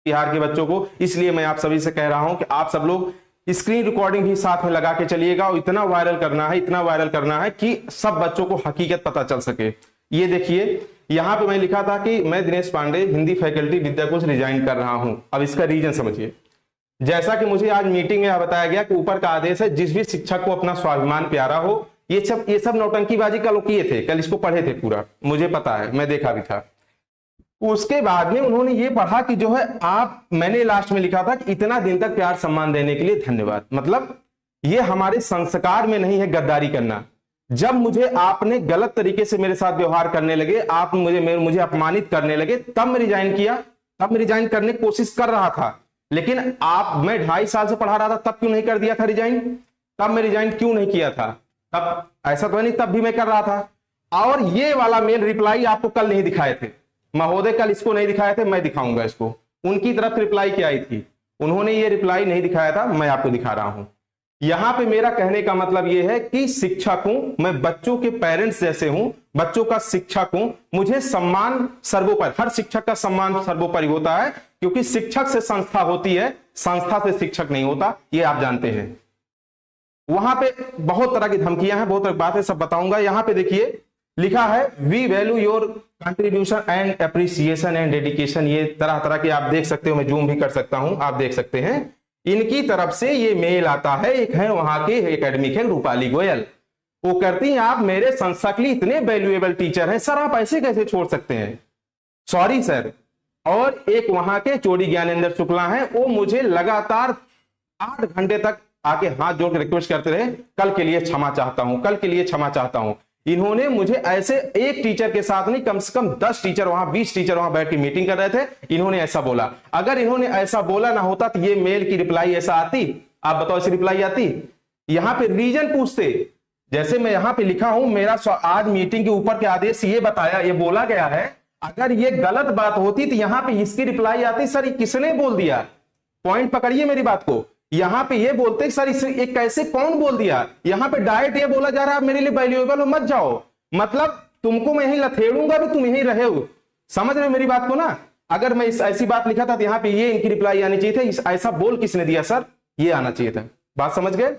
बिहार के बच्चों को। इसलिए मैं आप सभी से कह रहा हूं कि आप सब लोग स्क्रीन रिकॉर्डिंग भी साथ में लगा के चलिएगा और इतना वायरल करना है, इतना वायरल करना है कि सब बच्चों को हकीकत पता चल सके। ये देखिए यहां पे मैं लिखा था कि मैं दिनेश पांडे हिंदी फैकल्टी विद्याकुंज से रिजाइन कर रहा हूं। अब इसका रीजन समझिए। जैसा कि मुझे आज मीटिंग में बताया गया कि ऊपर का आदेश है, जिस भी शिक्षक को अपना स्वाभिमान प्यारा हो, ये सब नौटंकीबाजी कल किए थे, कल इसको पढ़े थे पूरा, मुझे पता है, मैं देखा भी था। उसके बाद में उन्होंने ये पढ़ा कि जो है मैंने लास्ट में लिखा था कि इतना दिन तक प्यार सम्मान देने के लिए धन्यवाद। मतलब ये हमारे संस्कार में नहीं है गद्दारी करना। जब मुझे आपने गलत तरीके से मेरे साथ व्यवहार करने लगे, आप मुझे अपमानित करने लगे, तब मैं रिजाइन किया, तब मैं रिजाइन करने की कोशिश कर रहा था। लेकिन मैं 2.5 साल से पढ़ा रहा था, तब क्यों नहीं कर दिया था रिजाइन? तब मैं रिजाइन क्यों नहीं किया था? तब ऐसा तो नहीं, तब भी मैं कर रहा था। और ये वाला मेल रिप्लाई आपको कल नहीं दिखाए थे महोदय, कल इसको नहीं दिखाए थे, मैं दिखाऊंगा इसको। उनकी तरफ रिप्लाई क्या आई थी, उन्होंने ये रिप्लाई नहीं दिखाया था, मैं आपको दिखा रहा हूं। यहां पे मेरा कहने का मतलब यह है कि शिक्षक हूं मैं, बच्चों के पेरेंट्स जैसे हूं, बच्चों का शिक्षक हूं, मुझे सम्मान सर्वोपरि, हर शिक्षक का सम्मान सर्वोपरि होता है, क्योंकि शिक्षक से संस्था होती है, संस्था से शिक्षक नहीं होता, ये आप जानते हैं। वहां पे बहुत तरह की धमकियां हैं, बहुत तरह की बातें सब बताऊंगा। यहां पे देखिए लिखा है we value your contribution and appreciation and dedication. ये तरह तरह के आप देख सकते हो, मैं जूम भी कर सकता हूं, आप देख सकते हैं। इनकी तरफ से ये मेल आता है, एक है वहां के एकेडमिक है रूपाली गोयल, वो करती हैं आप मेरे संस्था के लिए इतने वैल्यूएबल टीचर हैं सर, आप ऐसे कैसे छोड़ सकते हैं, सॉरी सर। और एक वहां के चोरी ज्ञानेंद्र शुक्ला हैं, वो मुझे लगातार 8 घंटे तक आके हाथ जोड़ के रिक्वेस्ट करते रहे, कल के लिए क्षमा चाहता हूं, कल के लिए क्षमा चाहता हूं। इन्होंने मुझे ऐसे एक टीचर के साथ नहीं, कम से कम 10 टीचर वहां, 20 टीचर वहां बैठ के मीटिंग कर रहे थे, इन्होंने ऐसा बोला। अगर इन्होंने ऐसा बोला ना होता तो ये मेल की रिप्लाई ऐसा आती? आप बताओ ऐसी रिप्लाई आती? यहां पे रीजन पूछते, जैसे मैं यहां पे लिखा हूं, मेरा आज मीटिंग के ऊपर के आदेश ये बताया, ये बोला गया है, अगर ये गलत बात होती तो यहां पे इसकी रिप्लाई आती सर ये किसने बोल दिया। पॉइंट पकड़िए मेरी बात को। यहां पे ये बोलते सर इसे कैसे कौन बोल दिया, यहां पे डायरेक्ट ये बोला जा रहा है मेरे लिए वैल्यूएबल हो, मत जाओ। मतलब तुमको मैं यहीं लथेड़ूंगा भी, तुम यहीं रहे हो। समझ रहे हो मेरी बात को ना? अगर मैं ऐसी बात लिखा था तो यहां पे ये इनकी रिप्लाई आनी चाहिए था, ऐसा बोल किसने दिया सर, ये आना चाहिए था। बात समझ गए?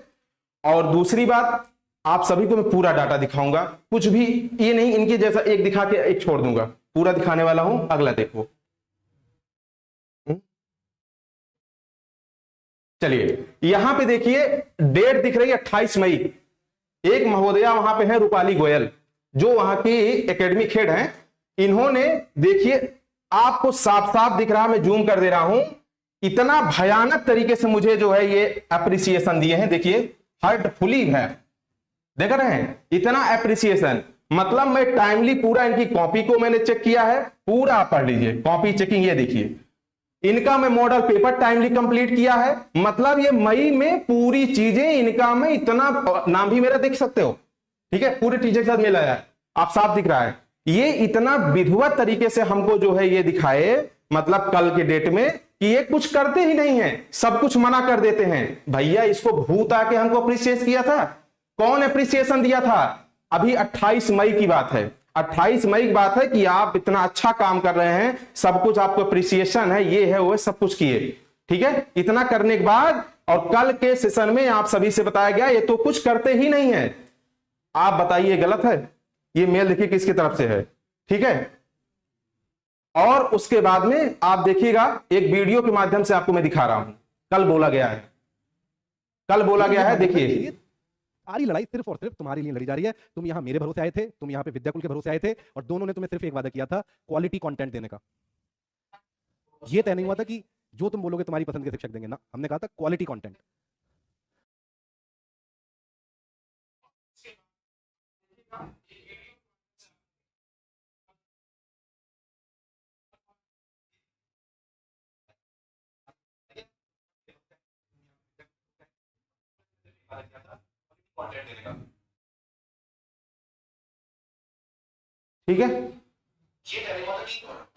और दूसरी बात, आप सभी को मैं पूरा डाटा दिखाऊंगा, कुछ भी ये नहीं इनके जैसा एक दिखा के एक छोड़ दूंगा, पूरा दिखाने वाला हूं। अगला देखो, चलिए यहां पे देखिए डेट दिख रही है 28 मई। एक महोदया वहां पे है रूपाली गोयल, जो वहां की एकेडमिक हेड हैं। इन्होंने देखिए आपको साफ साफ दिख रहा, मैं जूम कर दे रहा हूं, इतना भयानक तरीके से मुझे जो है ये अप्रिसिएशन दिए हैं। देखिए हार्टफुली है, देख रहे हैं, इतना अप्रिसिएशन। मतलब मैं टाइमली पूरा इनकी कॉपी को मैंने चेक किया है, पूरा पढ़ लीजिए कॉपी चेकिंग। ये देखिए इनका मैं मॉडल पेपर टाइमली कंप्लीट किया है। मतलब ये मई में पूरी चीजें इनका, मैं इतना नाम भी मेरा देख सकते हो, ठीक है, पूरे टीचर के साथ मिला है, आप साफ दिख रहा है। ये इतना विधिवत तरीके से हमको जो है ये दिखाए, मतलब कल के डेट में, कि ये कुछ करते ही नहीं है, सब कुछ मना कर देते हैं। भैया इसको भूत आके हमको अप्रिसिएट किया था, कौन अप्रिसिएशन दिया था? अभी 28 मई की बात है, 28 मई की बात है कि आप इतना अच्छा काम कर रहे हैं, सब कुछ आपको अप्रिसिएशन है, ये है वो है, सब कुछ किए, ठीक है। इतना करने के बाद और कल के सेशन में आप सभी से बताया गया ये तो कुछ करते ही नहीं है। आप बताइए गलत है? ये मेल देखिए किसकी तरफ से है, ठीक है। और उसके बाद में आप देखिएगा एक वीडियो के माध्यम से आपको मैं दिखा रहा हूं, कल बोला गया है, कल बोला गया है, देखिए। सारी लड़ाई सिर्फ और सिर्फ तुम्हारे लिए लड़ी जा रही है। तुम यहाँ मेरे भरोसे आए थे, तुम यहाँ पे विद्याकुल के भरोसे आए थे, और दोनों ने तुम्हें सिर्फ एक वादा किया था, क्वालिटी कंटेंट देने का। ये तय नहीं हुआ था कि जो तुम बोलोगे तुम्हारी पसंद के शिक्षक देंगे ना, हमने कहा था क्वालिटी कंटेंट। ठीक है,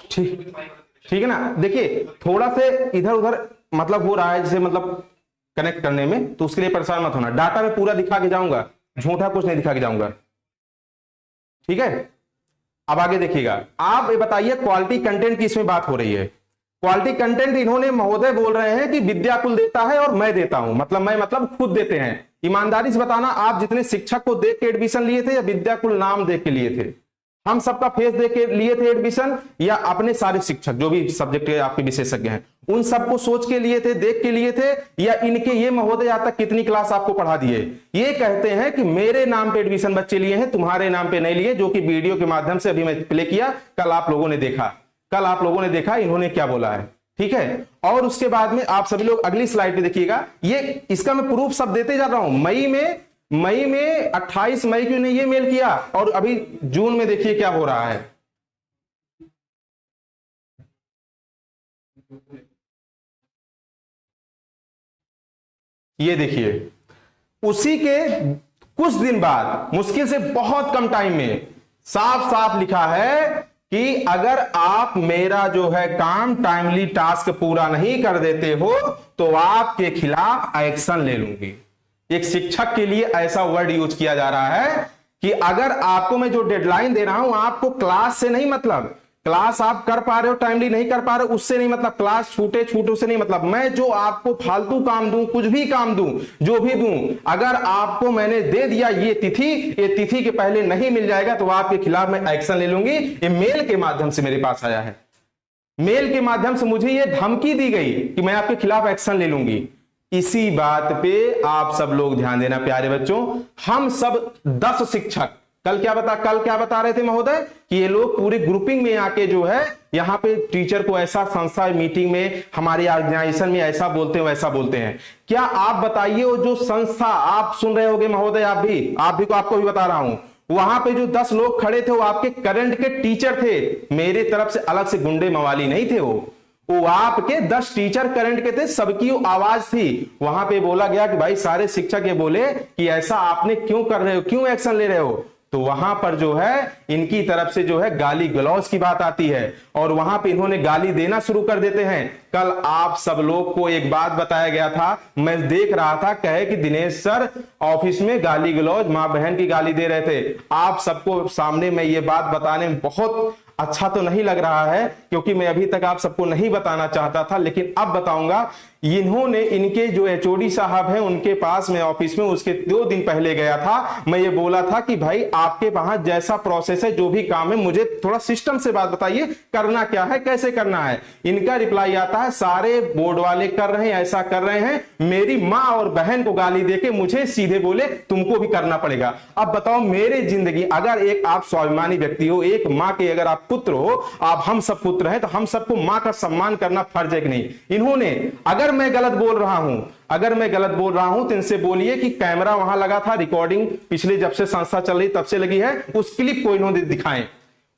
ठीक है ना। देखिए थोड़ा से इधर उधर मतलब हो रहा है, जैसे मतलब कनेक्ट करने में, तो उसके लिए परेशान मत होना। डाटा में पूरा दिखा के जाऊंगा, झूठा कुछ नहीं दिखा के जाऊंगा, ठीक है। अब आगे देखिएगा, आप ये बताइए क्वालिटी कंटेंट की इसमें बात हो रही है। क्वालिटी कंटेंट इन्होंने महोदय बोल रहे हैं कि विद्याकुल देता है और मैं देता हूं, मतलब खुद देते हैं। ईमानदारी से बताना, आप जितने शिक्षक को देख के एडमिशन लिए थे या विद्याकुल नाम देख के लिए थे? हम सबका फेस देख के लिए थे एडमिशन, या अपने सारे शिक्षक जो भी सब्जेक्ट के आपके विशेषज्ञ हैं उन सबको सोच के लिए थे, देख के लिए थे, या इनके ये महोदय आज तक कितनी क्लास आपको पढ़ा दिए? ये कहते हैं कि मेरे नाम पे एडमिशन बच्चे लिए हैं, तुम्हारे नाम पे नहीं लिए, जो कि वीडियो के माध्यम से अभी मैं प्ले किया, कल आप लोगों ने देखा इन्होंने क्या बोला है। ठीक है, और उसके बाद में आप सभी लोग अगली स्लाइड पे देखिएगा, ये इसका मैं प्रूफ सब देते जा रहा हूं। मई में 28 मई को ने ये मेल किया, और अभी जून में देखिए क्या हो रहा है। ये देखिए, उसी के कुछ दिन बाद, मुश्किल से बहुत कम टाइम में साफ साफ लिखा है कि अगर आप मेरा जो है काम टाइमली टास्क पूरा नहीं कर देते हो तो आपके खिलाफ एक्शन ले लूंगी। एक शिक्षक के लिए ऐसा वर्ड यूज किया जा रहा है कि अगर आपको मैं जो डेडलाइन दे रहा हूं, आपको क्लास से नहीं मतलब, क्लास आप कर पा रहे हो टाइमली नहीं कर पा रहे हो उससे नहीं मतलब, क्लास छूटे से नहीं मतलब, मैं जो आपको फालतू काम दूं, कुछ भी काम दूं, जो भी दूं, अगर आपको मैंने दे दिया ये तिथि के पहले नहीं मिल जाएगा तो आपके खिलाफ मैं एक्शन ले लूंगी। ये मेल के माध्यम से मेरे पास आया है, मेल के माध्यम से मुझे ये धमकी दी गई कि मैं आपके खिलाफ एक्शन ले लूंगी। इसी बात पे आप सब लोग ध्यान देना प्यारे बच्चों। हम सब 10 शिक्षक कल क्या बता रहे थे महोदय कि ये लोग पूरे ग्रुपिंग में आके जो है यहां पे टीचर को ऐसा संस्था मीटिंग में, हमारी ऑर्गेनाइजेशन में ऐसा बोलते हैं वैसा बोलते हैं। क्या आप बताइए, वो जो संस्था आप सुन रहे होगे महोदय, आप भी आपको भी बता रहा हूं, वहां पे जो 10 लोग खड़े थे वो आपके करंट के टीचर थे, मेरे तरफ से अलग से गुंडे मवाली नहीं थे। वो आपके 10 टीचर करंट के थे, सबकी आवाज थी। वहां पे बोला गया कि भाई सारे शिक्षक ये बोले कि ऐसा आपने क्यों कर रहे हो, क्यों एक्शन ले रहे हो, तो वहां पर जो है इनकी तरफ से जो है गाली गलौज की बात आती है और वहां पे इन्होंने गाली देना शुरू कर देते हैं। कल आप सब लोग को एक बात बताया गया था, मैं देख रहा था, कहे कि दिनेश सर ऑफिस में गाली गलौज, मां बहन की गाली दे रहे थे। आप सबको सामने मैं ये बात बताने में बहुत अच्छा तो नहीं लग रहा है क्योंकि मैं अभी तक आप सबको नहीं बताना चाहता था, लेकिन अब बताऊंगा। इन्होंने, इनके जो एचओडी साहब हैं उनके पास मैं ऑफिस में उसके 2 दिन पहले गया था, मैं ये बोला था कि भाई आपके वहां जैसा प्रोसेस है, जो भी काम है, मुझे थोड़ा सिस्टम से बात बताइए, करना क्या है, कैसे करना है। इनका रिप्लाई आता है, सारे बोर्ड वाले कर रहे हैं, ऐसा कर रहे हैं, मेरी मां और बहन को गाली देके मुझे सीधे बोले तुमको भी करना पड़ेगा। अब बताओ, मेरे जिंदगी, अगर एक आप स्वाभिमानी व्यक्ति हो, एक मां के अगर आप पुत्र हो, आप हम सब पुत्र हैं, तो हम सबको मां का सम्मान करना फर्ज है कि नहीं। इन्होंने, अगर मैं गलत बोल रहा हूं तो इनसे बोलिए कि कैमरा वहां लगा था, रिकॉर्डिंग पिछले जब से संस्था चल रही तब से लगी है, उस क्लिप को इन्होंने दिखाएं,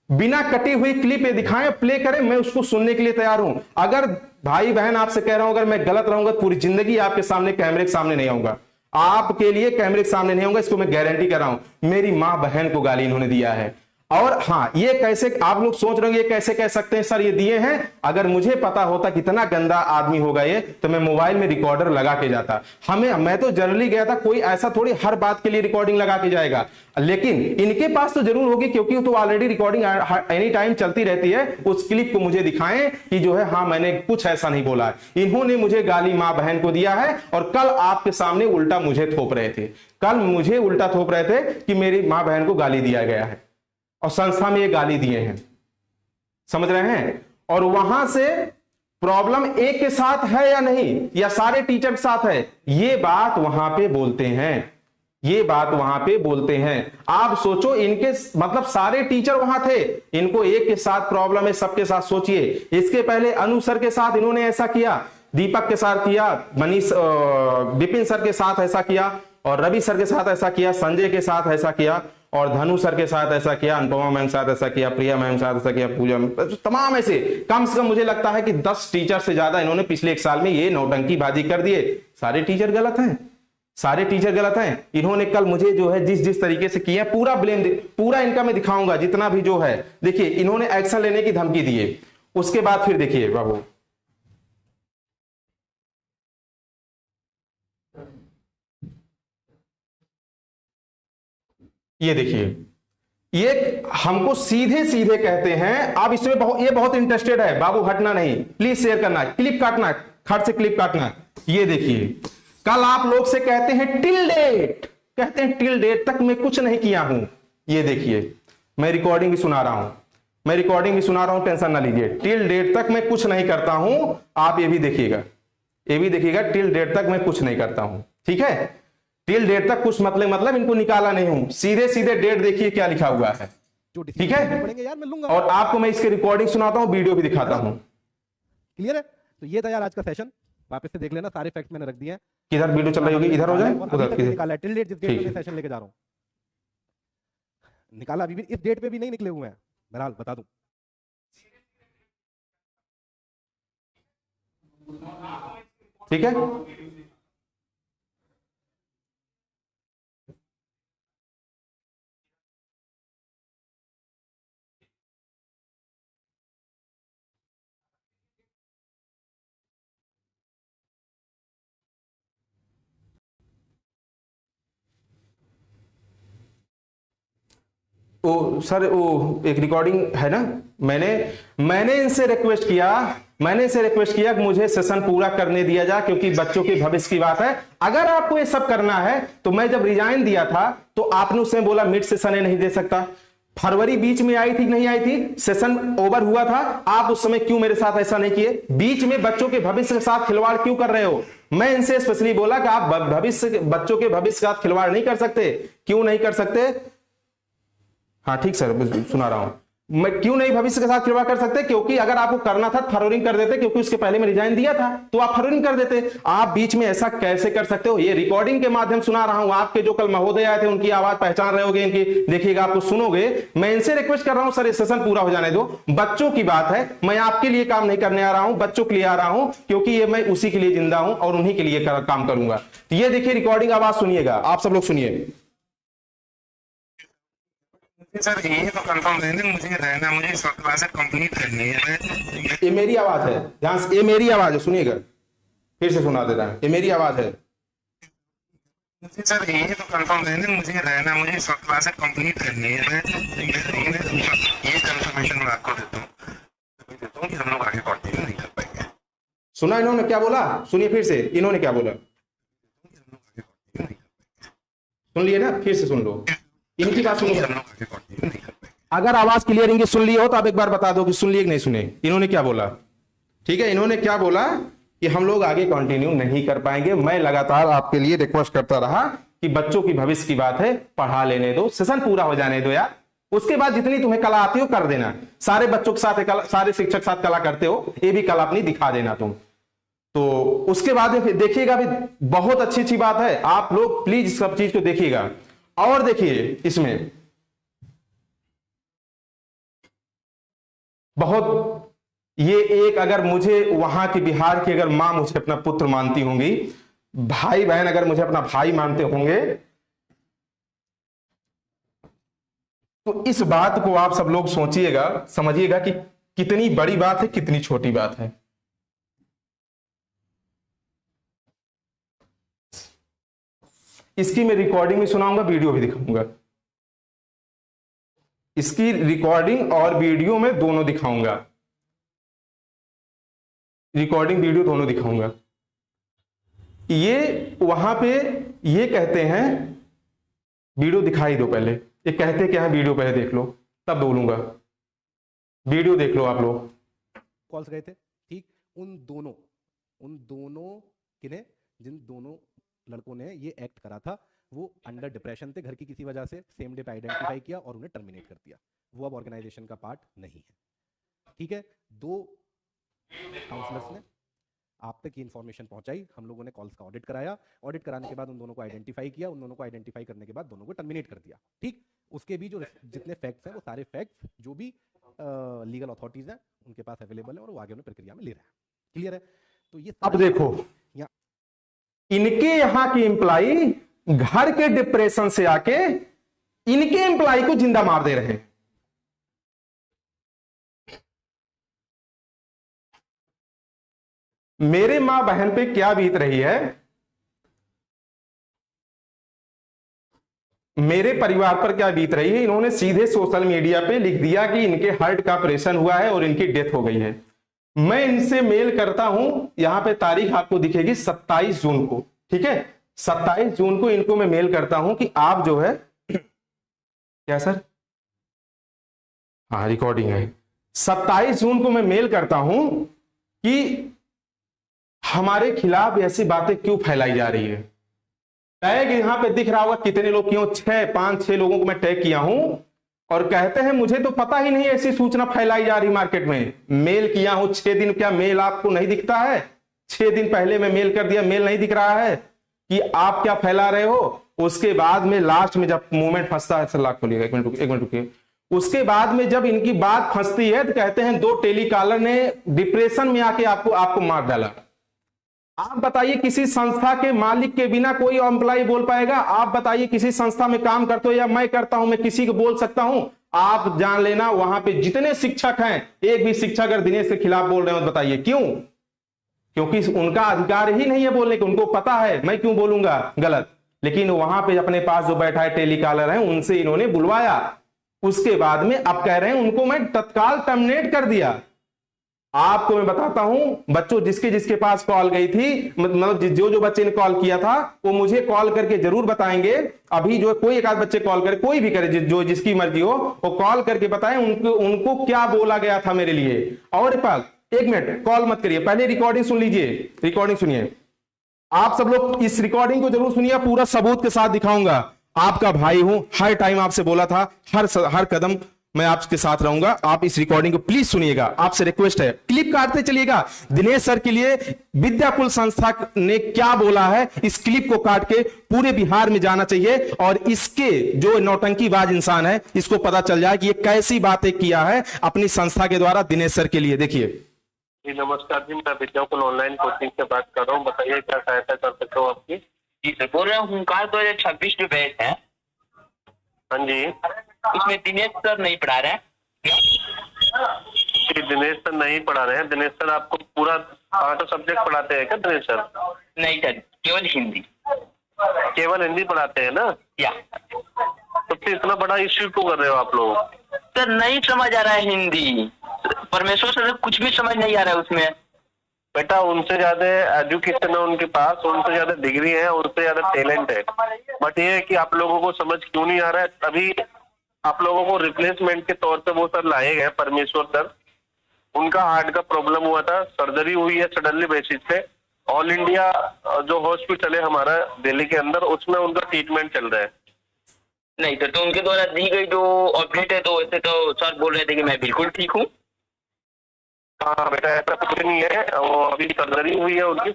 बिना कटी हुई क्लिप ये दिखाएं, प्ले करें, मैं उसको सुनने के लिए तैयार हूं। अगर भाई बहन आपसे कह रहा हूं, अगर मैं गलत रहूंगा पूरी जिंदगी आपके सामने कैमरे के सामने नहीं आऊंगा, आपके लिए कैमरे के सामने नहीं आऊंगा, इसको मैं गारंटी कर रहा हूं। मेरी मां बहन को गाली इन्होंने दिया है। और हां, ये कैसे, आप लोग सोच रहे हो ये कैसे कह सकते हैं सर ये दिए हैं, अगर मुझे पता होता कितना गंदा आदमी होगा ये, तो मैं मोबाइल में रिकॉर्डर लगा के जाता। मैं तो जनरली गया था, कोई ऐसा थोड़ी हर बात के लिए रिकॉर्डिंग लगा के जाएगा, लेकिन इनके पास तो जरूर होगी क्योंकि तो ऑलरेडी रिकॉर्डिंग एनी टाइम चलती रहती है। उस क्लिप को मुझे दिखाएं कि जो है हाँ मैंने कुछ ऐसा नहीं बोला है। इन्होंने मुझे गाली मां बहन को दिया है और कल आपके सामने उल्टा मुझे थोप रहे थे, कि मेरी मां बहन को गाली दिया गया है और संस्था में ये गाली दिए हैं, समझ रहे हैं। और वहां से प्रॉब्लम एक के साथ है या नहीं, या सारे टीचर के साथ है, ये बात वहां पे बोलते हैं। आप सोचो, इनके मतलब सारे टीचर वहां थे, इनको एक के साथ प्रॉब्लम है, सबके साथ सोचिए। इसके पहले अनु सर के साथ इन्होंने ऐसा किया, दीपक के साथ किया, विपिन सर के साथ ऐसा किया, और रवि सर के साथ ऐसा किया, संजय के साथ ऐसा किया, और धनु सर के साथ ऐसा किया, अनुपमा मैम के साथ ऐसा किया, प्रिया मैम के साथ ऐसा किया, पूजा मैम, तमाम ऐसे कम से कम मुझे लगता है कि 10 टीचर से ज्यादा इन्होंने पिछले 1 साल में ये नौटंकीबाजी कर दिए। सारे टीचर गलत हैं। इन्होंने कल मुझे जो है जिस तरीके से किया, पूरा ब्लेम पूरा इनका मैं दिखाऊंगा जितना भी जो है। देखिए, इन्होंने एक्शन लेने की धमकी दी है, उसके बाद फिर देखिए बाबू, ये देखिए, ये हमको सीधे सीधे कहते हैं। आप इसमें ये बहुत इंटरेस्टेड है बाबू, हटना नहीं, प्लीज शेयर करना, क्लिप काटना, खट से क्लिप काटना। ये देखिए, कल आप लोग से कहते हैं टिल डेट, कहते हैं टिल डेट तक मैं कुछ नहीं किया हूं। ये देखिए, मैं रिकॉर्डिंग भी सुना रहा हूं, मैं रिकॉर्डिंग भी सुना रहा हूं, टेंशन ना लीजिए। टिल डेट तक मैं कुछ नहीं करता हूं, आप ये भी देखिएगा, ये भी देखिएगा, टिल डेट तक मैं कुछ नहीं करता हूं। ठीक है, टिल डेट तक कुछ मतलब इनको निकाला नहीं हूं, सीधे सीधे डेट देखिए क्या लिखा हुआ है। ठीक है, यार मैं लूंगा। और आपको मैं इसके रिकॉर्डिंग सुनाता हूं, वीडियो भी दिखाता हूं। क्लियर है? तो ये था यार आज का सेशन, वापस से देख लेना, सारे फैक्ट्स मैंने रख दिए हैं। किधर वीडियो चल रही होगी, इधर हो जाए, उधर निकाला टिल डेट, जिस डेट पे सेशन लेके जा रहा हूं निकाला, अभी भी इस डेट पे भी नहीं निकले हुए हैं, बहरहाल बता दूं। ठीक है, ओ सर, वो एक रिकॉर्डिंग है ना, मैंने इनसे रिक्वेस्ट किया कि मुझे सेशन पूरा करने दिया जाए, क्योंकि बच्चों के भविष्य की बात है। अगर आपको ये सब करना है तो मैं जब रिजाइन दिया था तो आपने उसमें बोला मिड सेशन नहीं दे सकता। फरवरी बीच में आई थी, नहीं आई थी, सेशन ओवर हुआ था, आप उस समय क्यों मेरे साथ ऐसा नहीं किए? बीच में बच्चों के भविष्य के साथ खिलवाड़ क्यों कर रहे हो? मैं इनसे स्पेशली बोला कि आप बच्चों के भविष्य के साथ खिलवाड़ नहीं कर सकते। क्यों नहीं कर सकते? हाँ ठीक सर, सुना रहा हूं। मैं क्यों नहीं भविष्य के साथ खिलवाड़ कर सकते? क्योंकि अगर आपको करना था फरवरी कर देते, क्योंकि उसके पहले मैं रिजाइन दिया था, तो आप फरवरी कर देते। आप बीच में ऐसा कैसे कर सकते हो? ये रिकॉर्डिंग के माध्यम सुना रहा हूं, आपके जो कल महोदय आए थे उनकी आवाज पहचान रहे होगे, इनकी देखिएगा, आपको सुनोगे। मैं इनसे रिक्वेस्ट कर रहा हूं, सर ये सेशन पूरा हो जाने दो, बच्चों की बात है, मैं आपके लिए काम नहीं करने आ रहा हूं, बच्चों के लिए आ रहा हूं, क्योंकि ये मैं उसी के लिए जिंदा हूं और उन्हीं के लिए काम करूंगा। ये देखिए रिकॉर्डिंग, आवाज सुनिएगा, आप सब लोग सुनिए। सर ये तो कंफर्म नहीं, मुझे रहना, मुझे क्लास कंप्लीट करनी है। ये मेरी आवाज है, ध्यान से, ये मेरी आवाज है, सुनिएगा, फिर से सुना देता है, ये मेरी आवाज है। सर ये तो कंफर्म नहीं, मुझे रहना, मुझे क्लास कंप्लीट करनी है। ये कंफर्मेशन मैं आपको देता हूँ कि हम लोग आगे कंटिन्यू नहीं कर पाएंगे। सुना इन्होंने क्या बोला? सुनिए फिर से, इन्होंने क्या बोला, सुन लिए ना? फिर से सुन लो, इनकी बात सुनो। अगर आवाज क्लियर इनकी सुन ली हो तो आप एक बार बता दो कि सुन लिए कि नहीं सुने। इन्होंने क्या बोला? ठीक है, इन्होंने क्या बोला कि हम लोग आगे कंटिन्यू नहीं कर पाएंगे। मैं लगातार आपके लिए रिक्वेस्ट करता रहा कि बच्चों की भविष्य की बात है, पढ़ा लेने दो, सेशन पूरा हो जाने दो यार, उसके बाद जितनी तुम्हें कला आती हो कर देना। सारे बच्चों के साथ सारे शिक्षक साथ कला करते हो, ये भी कला अपनी दिखा देना तुम। तो उसके बाद देखिएगा, भी बहुत अच्छी अच्छी बात है, आप लोग प्लीज सब चीज को देखिएगा। और देखिए इसमें बहुत, ये एक, अगर मुझे वहां की बिहार की अगर मां मुझे अपना पुत्र मानती होंगी, भाई बहन अगर मुझे अपना भाई मानते होंगे, तो इस बात को आप सब लोग सोचिएगा, समझिएगा कि कितनी बड़ी बात है, कितनी छोटी बात है। इसकी मैं रिकॉर्डिंग भी सुनाऊंगा, वीडियो भी दिखाऊंगा, इसकी रिकॉर्डिंग और वीडियो में दोनों दिखाऊंगा, रिकॉर्डिंग वीडियो दोनों दिखाऊंगा। ये वहां पे ये कहते हैं, वीडियो दिखाई दो पहले, ये कहते क्या है, वीडियो पहले देख लो तब बोलूंगा, वीडियो देख लो आप लोग। कॉल्स गए थे, ठीक, उन दोनों किने, जिन दोनों लड़कों ने ये एक्ट करा था, वो अंडर डिप्रेशन थे घर की किसी वजह से, सेम डे पे आइडेंटिफाई किया और उन्हें टर्मिनेट कर दिया। वो अब ऑर्गेनाइजेशन का पार्ट नहीं है। ठीक है, 2 काउंसलर्स ने आप तक ये इन्फॉर्मेशन पहुंचाई, हम लोगों ने कॉल्स का ऑडिट कराया, ऑडिट कराने के बाद उन दोनों को आइडेंटिफाई किया, उन दोनों को आइडेंटिफाई करने के बाद दोनों को टर्मिनेट कर दिया। ठीक, उसके भी जो जितने फैक्ट्स हैं, वो सारे फैक्ट्स जो भी लीगल अथॉरिटीज हैं उनके पास अवेलेबल है और वो आगे उन्हें प्रक्रिया में ले रहे हैं। क्लियर है? तो ये अब देखो, इनके यहां की एम्प्लाई घर के डिप्रेशन से आके इनके एम्प्लाई को जिंदा मार दे रहे हैं। मेरे मां बहन पे क्या बीत रही है, मेरे परिवार पर क्या बीत रही है, इन्होंने सीधे सोशल मीडिया पे लिख दिया कि इनके हार्ट का ऑपरेशन हुआ है और इनकी डेथ हो गई है। मैं इनसे मेल करता हूं, यहां पे तारीख आपको दिखेगी 27 जून को, ठीक है, 27 जून को इनको मैं मेल करता हूं कि आप जो है क्या सर, हाँ रिकॉर्डिंग है, 27 जून को मैं मेल करता हूं कि हमारे खिलाफ ऐसी बातें क्यों फैलाई जा रही है। टैग यहां पे दिख रहा होगा कितने लोग क्यों, 5-6 लोगों को मैं टैग किया हूं और कहते हैं मुझे तो पता ही नहीं ऐसी सूचना फैलाई जा रही मार्केट में। मेल किया हूं 6 दिन, क्या मेल आपको नहीं दिखता है? 6 दिन पहले मैं मेल कर दिया, मेल नहीं दिख रहा है कि आप क्या फैला रहे हो। उसके बाद में लास्ट में जब मूवमेंट फंसता है, सलाह खोलिएगा, एक मिनट रुकिए। उसके बाद में जब इनकी बात फंसती है तो कहते हैं 2 टेलीकॉलर ने डिप्रेशन में आके आपको मार डाला। आप बताइए किसी संस्था के मालिक के बिना कोई एम्प्लॉय बोल पाएगा? आप बताइए किसी संस्था में काम करते हो या मैं करता हूं, मैं किसी को बोल सकता हूं? आप जान लेना वहां पे जितने शिक्षक हैं, एक भी शिक्षक अगर दिनेश के खिलाफ बोल रहे हो तो बताइए क्यों? क्योंकि उनका अधिकार ही नहीं है बोलने का, उनको पता है मैं क्यों बोलूंगा गलत। लेकिन वहां पे अपने पास जो बैठा है टेलीकॉलर है, उनसे इन्होंने बुलवाया। उसके बाद में अब कह रहे हैं उनको मैं तत्काल टर्मिनेट कर दिया। आपको मैं बताता हूं बच्चों, जिसके पास कॉल गई थी, मतलब जो बच्चे ने कॉल किया था वो मुझे कॉल करके जरूर बताएंगे। अभी जो कोई एक आध बच्चे कॉल करे, कोई भी करे, जो जिसकी मर्जी हो, वो कॉल करके बताएं उनको क्या बोला गया था मेरे लिए। और एक मिनट कॉल मत करिए, पहले रिकॉर्डिंग सुन लीजिए, रिकॉर्डिंग सुनिए। आप सब लोग इस रिकॉर्डिंग को जरूर सुनिए, पूरा सबूत के साथ दिखाऊंगा। आपका भाई हूं, हर टाइम आपसे बोला था, हर कदम मैं आपके साथ रहूंगा। आप इस रिकॉर्डिंग को प्लीज सुनिएगा, आपसे रिक्वेस्ट है, क्लिप काटते चलिएगा। दिनेश सर के लिए विद्याकुल संस्था ने क्या बोला है, इस क्लिप को काट के पूरे बिहार में जाना चाहिए और इसके जो नौटंकीबाज इंसान है इसको पता चल जाए कि ये कैसी बातें किया है अपनी संस्था के द्वारा दिनेश सर के लिए। देखिए जी नमस्कार जी, मैं विद्याकुल ऑनलाइन कोचिंग से बात कर रहा हूँ, बताइए क्या सहायता कर सकता हूँ आपकी? जी सर, बोल रहे हैं हुंकार 2026 जो बैच है हाँ जी, उसमें दिनेश सर नहीं पढ़ा रहे हैं। दिनेश सर नहीं पढ़ा रहे हैं? दिनेश सर आपको पूरा 8 सब्जेक्ट पढ़ाते हैं क्या दिनेश सर? नहीं सर, केवल हिंदी। केवल हिंदी पढ़ाते हैं ना? या तो फिर इतना बड़ा इश्यू क्यों कर रहे हो आप लोग? सर नहीं समझ आ रहा है हिंदी, परमेश्वर सर कुछ भी समझ नहीं आ रहा है उसमें। बेटा उनसे ज्यादा एजुकेशन है उनके पास, उनसे ज्यादा डिग्री है, उनसे ज्यादा टैलेंट है, बट ये है कि आप लोगों को समझ क्यों नहीं आ रहा है। अभी आप लोगों को रिप्लेसमेंट के तौर पे वो सर लाए गए, परमेश्वर सर। उनका हार्ट का प्रॉब्लम हुआ था, सर्जरी हुई है सडनली बेसिस पे। ऑल इंडिया जो हॉस्पिटल है हमारा दिल्ली के अंदर, उसमें उनका ट्रीटमेंट चल रहा है। नहीं सर, तो उनके द्वारा दी गई जो अपडेट है तो वैसे तो सर बोल रहे थे कि मैं बिल्कुल ठीक हूँ। हाँ बेटा ऐसा कुछ नहीं है, वो अभी सर्जरी हुई है उनकी।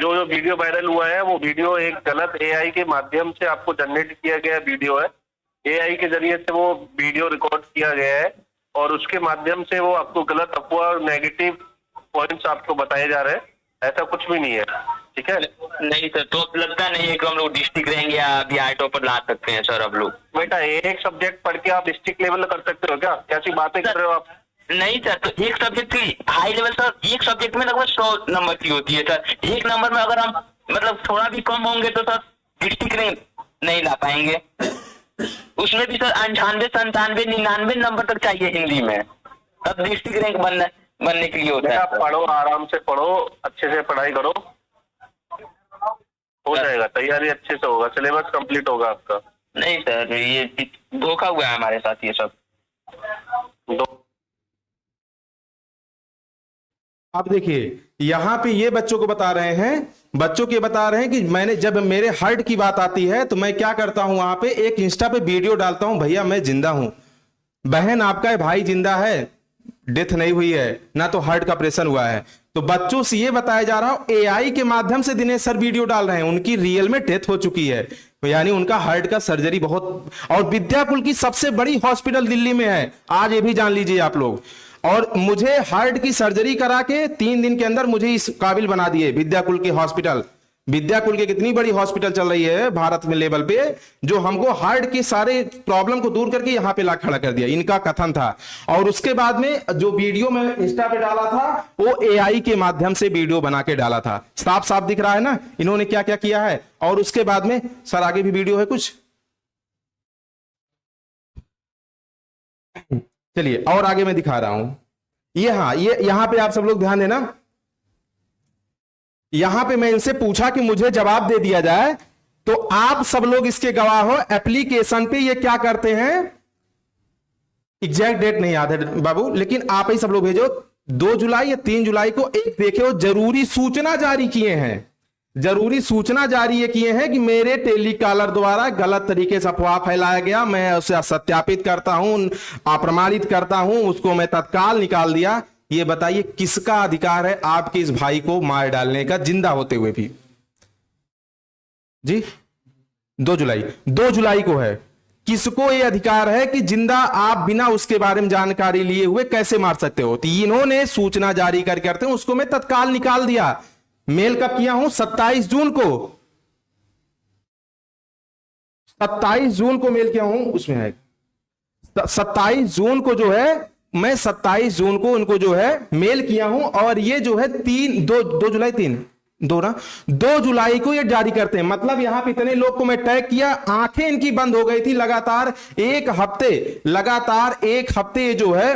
जो वीडियो वायरल हुआ है वो वीडियो एक गलत एआई के माध्यम से आपको जनरेट किया गया वीडियो है। एआई के जरिए से वो वीडियो रिकॉर्ड किया गया है और उसके माध्यम से वो आपको गलत अफवाह और नेगेटिव पॉइंट्स आपको बताए जा रहे हैं। ऐसा कुछ भी नहीं है, ठीक है? नहीं सर, तो लगता नहीं है कि हम लोग डिस्ट्रिक्ट रहेंगे या बिहार टॉपर ला सकते हैं सर। अब लोग बेटा एक सब्जेक्ट पढ़ के आप डिस्ट्रिक्ट लेवल कर सकते हो क्या? कैसी बातें कर रहे हो आप? नहीं सर, तो एक सब्जेक्ट की हाई लेवल सर, एक सब्जेक्ट में लगभग 100 नंबर की होती है सर। एक नंबर में अगर हम मतलब थोड़ा भी कम होंगे तो सर डिस्ट्रिक्ट रैंक नहीं ला पाएंगे। उसमें भी सर 98, 97, 99 नंबर तक चाहिए हिंदी में, तब डिस्ट्रिक्ट रैंक बनने के लिए होता है। आप पढ़ो, आराम से पढ़ो, अच्छे से पढ़ाई करो, हो जाएगा, तैयारी अच्छे से होगा, सिलेबस कंप्लीट होगा आपका। नहीं सर, ये धोखा हुआ है हमारे साथ ये सब। अब देखिए यहां पे ये बच्चों को बता रहे हैं कि मैंने जब मेरे हार्ट की बात आती है तो मैं क्या करता हूं, वहां पे एक इंस्टा पे वीडियो डालता हूं, भैया मैं जिंदा हूं, बहन आपका भाई जिंदा है, डेथ नहीं हुई है, ना तो हार्ट का ऑपरेशन हुआ है। तो बच्चों से ये बताया जा रहा हो एआई के माध्यम से दिनेश सर वीडियो डाल रहे हैं, उनकी रियल में डेथ हो चुकी है, यानी उनका हार्ट का सर्जरी बहुत, और विद्याकुल की सबसे बड़ी हॉस्पिटल दिल्ली में है, आज ये भी जान लीजिए आप लोग। और मुझे हार्ट की सर्जरी करा के 3 दिन के अंदर मुझे इस काबिल बना दिए विद्याकुल के हॉस्पिटल। विद्याकुल की कितनी बड़ी हॉस्पिटल चल रही है भारत में लेवल पे, जो हमको हार्ट के सारे प्रॉब्लम को दूर करके यहां पे ला खड़ा कर दिया, इनका कथन था। और उसके बाद में जो वीडियो मैं इंस्टा पे डाला था वो एआई के माध्यम से वीडियो बना के डाला था। साफ साफ दिख रहा है ना इन्होंने क्या क्या किया है। और उसके बाद में सर आगे भी वीडियो है कुछ, चलिए और आगे मैं दिखा रहा हूं। ये हाँ, ये यहां पे आप सब लोग ध्यान देना। यहां पे मैं इनसे पूछा कि मुझे जवाब दे दिया जाए, तो आप सब लोग इसके गवाह हो। एप्लीकेशन पे ये क्या करते हैं, एग्जैक्ट डेट नहीं याद है बाबू, लेकिन आप ही सब लोग भेजो। 2 जुलाई या 3 जुलाई को एक देखे हो जरूरी सूचना जारी किए हैं, जरूरी सूचना जारी ये किए हैं कि मेरे टेलीकॉलर द्वारा गलत तरीके से अफवाह फैलाया गया, मैं उसे सत्यापित करता हूं, अप्रमाणित करता हूं, उसको मैं तत्काल निकाल दिया। ये बताइए किसका अधिकार है आपके इस भाई को मार डालने का, जिंदा होते हुए भी? जी 2 जुलाई को है। किसको ये अधिकार है कि जिंदा आप बिना उसके बारे में जानकारी लिए हुए कैसे मार सकते हो? तो इन्होंने सूचना जारी करते हैं, उसको मैं तत्काल निकाल दिया। मेल कब किया हूं? 27 जून को, 27 जून को मेल किया हूं। उसमें है 27 जून को जो है, मैं 27 जून को उनको जो है मेल किया हूं, और ये जो है 2 जुलाई को ये जारी करते हैं। मतलब यहां पे इतने लोग को मैं टैग किया, आंखें इनकी बंद हो गई थी लगातार एक हफ्ते ये जो है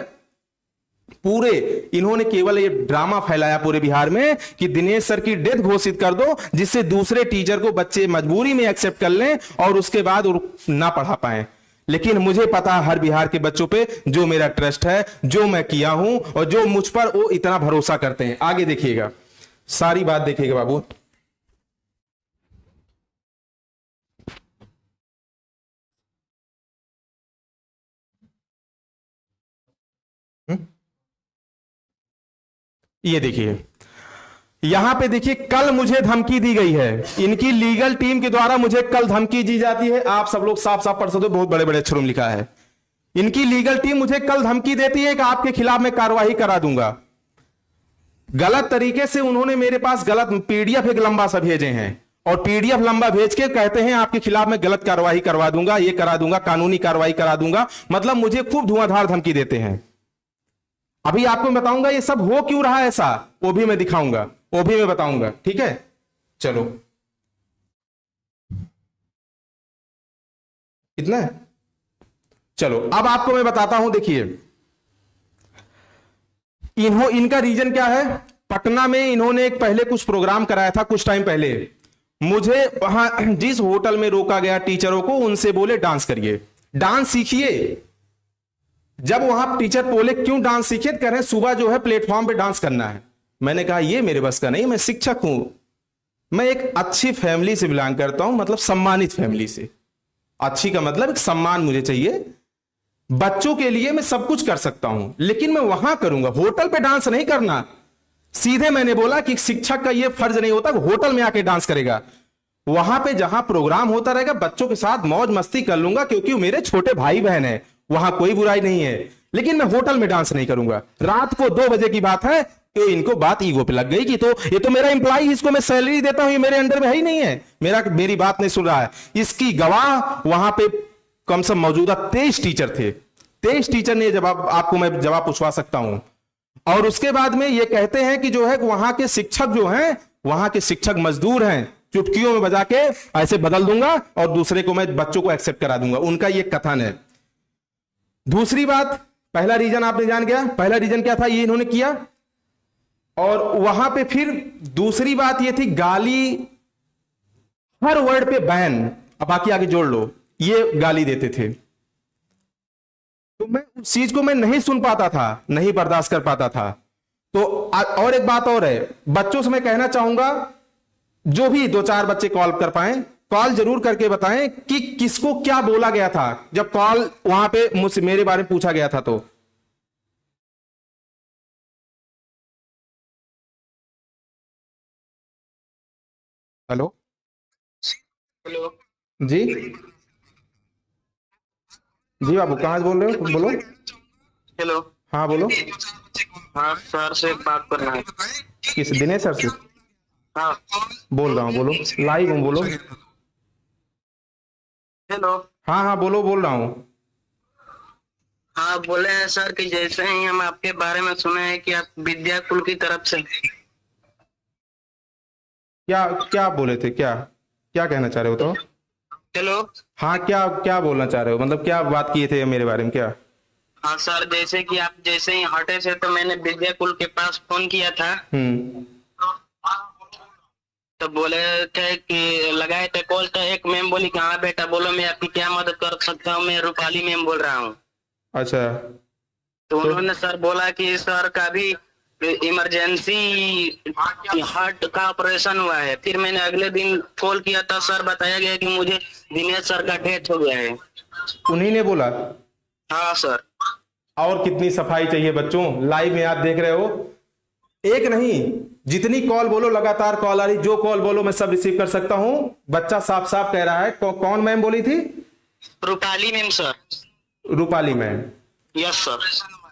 पूरे इन्होंने केवल ये ड्रामा फैलाया पूरे बिहार में कि दिनेश सर की डेथ घोषित कर दो, जिससे दूसरे टीचर को बच्चे मजबूरी में एक्सेप्ट कर लें और उसके बाद ना पढ़ा पाए। लेकिन मुझे पता है हर बिहार के बच्चों पे जो मेरा ट्रस्ट है, जो मैं किया हूं और जो मुझ पर वो इतना भरोसा करते हैं। आगे देखिएगा, सारी बात देखिएगा बाबू। ये देखिए, यहां पे देखिए, कल मुझे धमकी दी गई है, इनकी लीगल टीम के द्वारा मुझे कल धमकी दी जाती है। आप सब लोग साफ साफ पढ़ सकते हो, बहुत बड़े बड़े अक्षरों में लिखा है। इनकी लीगल टीम मुझे कल धमकी देती है कि आपके खिलाफ मैं कार्रवाई करा दूंगा। गलत तरीके से उन्होंने मेरे पास गलत पीडीएफ एक लंबा सा भेजे हैं, और पीडीएफ लंबा भेज के कहते हैं आपके खिलाफ मैं गलत कार्रवाई करवा दूंगा, ये करा दूंगा, कानूनी कार्रवाई करा दूंगा। मतलब मुझे खूब धुआंधार धमकी देते हैं। अभी आपको मैं बताऊंगा ये सब हो क्यों रहा है ऐसा, वो भी मैं दिखाऊंगा, वो भी मैं बताऊंगा। ठीक है, चलो इतना है। चलो अब आपको मैं बताता हूं। देखिए इनका रीजन क्या है। पटना में इन्होंने एक पहले कुछ प्रोग्राम कराया था कुछ टाइम पहले। मुझे वहां जिस होटल में रोका गया टीचरों को, उनसे बोले डांस करिए, डांस सीखिए। जब वहां टीचर बोले क्यों डांस सीखिए, कह रहे हैं सुबह जो है प्लेटफॉर्म पे डांस करना है। मैंने कहा ये मेरे बस का नहीं, मैं शिक्षक हूं, मैं एक अच्छी फैमिली से बिलोंग करता हूं, मतलब सम्मानित फैमिली से। अच्छी का मतलब एक सम्मान मुझे चाहिए। बच्चों के लिए मैं सब कुछ कर सकता हूं, लेकिन मैं वहां करूंगा, होटल पे डांस नहीं करना। सीधे मैंने बोला कि शिक्षक का यह फर्ज नहीं होता होटल में आके डांस करेगा। वहां पे जहां प्रोग्राम होता रहेगा बच्चों के साथ मौज मस्ती कर लूंगा, क्योंकि मेरे छोटे भाई बहन है, वहां कोई बुराई नहीं है। लेकिन मैं होटल में डांस नहीं करूंगा। रात को 2 बजे की बात है, तो इनको बात ईगो पे लग गई कि तो ये तो मेरा एम्प्लॉय, इसको मैं सैलरी देता हूं, ये मेरे अंडर में है ही नहीं है, मेरी बात नहीं सुन रहा है। इसकी गवाह वहां पे कम से कम मौजूदा 23 टीचर थे। 23 टीचर ने जवाब, आपको मैं जवाब पूछवा सकता हूं। और उसके बाद में ये कहते हैं कि जो है वहां के शिक्षक जो हैं, वहां के शिक्षक मजदूर हैं, चुटकियों में बजा के ऐसे बदल दूंगा और दूसरे को मैं बच्चों को एक्सेप्ट करा दूंगा। उनका ये कथन है। दूसरी बात, पहला रीजन आपने जान गया, पहला रीजन क्या था, ये इन्होंने किया। और वहां पे फिर दूसरी बात ये थी, गाली, हर वर्ड पे बैन, अब बाकी आगे जोड़ लो, ये गाली देते थे। तो मैं उस चीज को मैं नहीं सुन पाता था, नहीं बर्दाश्त कर पाता था। तो और एक बात और है, बच्चों से मैं कहना चाहूंगा, जो भी 2-4 बच्चे कॉल कर पाए, कॉल जरूर करके बताएं कि किसको क्या बोला गया था जब कॉल वहां पे मुझसे मेरे बारे में पूछा गया था। तो हेलो जी, जी बाबू कहां से बोल रहे हो, बोलो। हेलो, हाँ बोलो। हाँ सर से बात करना है। किस, दिनेश सर से हाँ बोल रहा हूँ, बोलो, लाइव हूँ, बोलो। हेलो, हाँ हाँ बोलो, बोल रहा हूँ। हाँ बोले हैं सर कि जैसे ही हम आपके बारे में सुने हैं कि आप विद्या कुल की तरफ से, क्या क्या बोले थे, क्या क्या कहना चाह रहे हो? तो हेलो, हाँ, क्या क्या बोलना चाह रहे हो, मतलब क्या बात किए थे मेरे बारे में, क्या? हाँ सर, जैसे कि आप जैसे ही हटे से तो मैंने विद्याकुल के पास फोन किया था, तो बोले थे कि लगाए थे कॉल, तो एक मैम बोली कि हाँ बेटा बोलो मैं आपकी क्या मदद कर सकता हूँ, मैं रूपाली मैम बोल रहा हूँ। अच्छा, तो उन्होंने सर बोला कि सर का भी इमरजेंसी हार्ट का ऑपरेशन हुआ है। फिर मैंने अगले दिन कॉल किया था, सर बताया गया कि मुझे दिनेश सर का डेथ हो गया है। उन्हीं ने बोला? हाँ सर। और कितनी सफाई चाहिए बच्चों, लाइव में आप देख रहे हो, एक नहीं जितनी कॉल बोलो, लगातार कॉल आ रही, जो कॉल बोलो मैं सब रिसीव कर सकता हूं। बच्चा साफ साफ कह रहा है। कौन मैम बोली थी? Rupali ma'am sir. Rupali ma'am? Yes sir.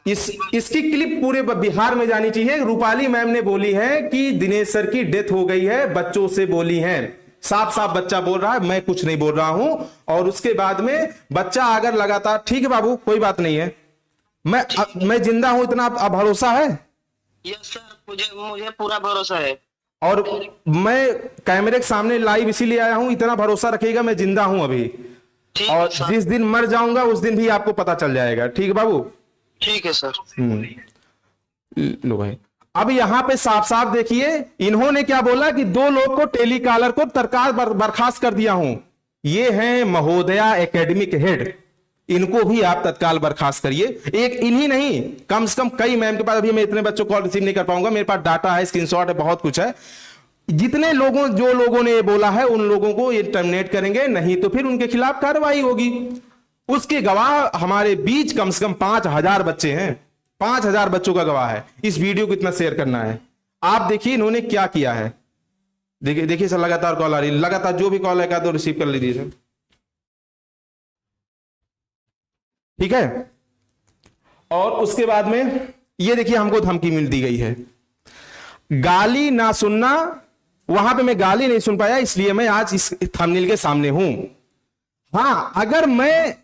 इसकी क्लिप पूरे बिहार में जानी चाहिए। रूपाली मैम ने बोली है कि दिनेश सर की डेथ हो गई है, बच्चों से बोली है, साफ साफ बच्चा बोल रहा है, मैं कुछ नहीं बोल रहा हूं। और उसके बाद में बच्चा अगर लगातार, ठीक है बाबू कोई बात नहीं है, मैं जिंदा हूं इतना भरोसा है? यस सर, मुझे पूरा भरोसा है। और मैं कैमरे के सामने लाइव इसीलिए आया हूं, इतना भरोसा रखिएगा मैं जिंदा हूं अभी, और जिस दिन मर जाऊंगा उस दिन भी आपको पता चल जाएगा। ठीक है बाबू? ठीक है सर। लो भाई, अब यहां पे साफ साफ देखिए इन्होंने क्या बोला कि 2 लोग को टेलीकॉलर को तत्काल बर्खास्त कर दिया हूं। ये हैं महोदया एकेडमिक हेड, इनको भी आप तत्काल बर्खास्त करिए। एक इन्हीं नहीं, कम से कम कई मैम के पास, अभी मैं इतने बच्चों को कॉल रिसीव नहीं कर पाऊंगा, मेरे पास डाटा है, स्क्रीनशॉट है, बहुत कुछ है। जितने लोगों, जो लोगों ने ये बोला है उन लोगों को ये टर्मिनेट करेंगे, नहीं तो फिर उनके खिलाफ कार्रवाई होगी। उसके गवाह हमारे बीच कम से कम 5000 बच्चे हैं, 5000 बच्चों का गवाह है। इस वीडियो को इतना शेयर करना है। आप देखिए इन्होंने क्या किया है। देखिए सर, लगातार कॉल आ रही है, लगातार जो भी कॉल है तो रिसीव कर लीजिए सर, ठीक है? और उसके बाद में ये देखिए हमको धमकी मिल दी गई है, गाली ना सुनना। वहां पे मैं गाली नहीं सुन पाया, इसलिए मैं आज इस थंबनेल के सामने हूं। हां, अगर मैं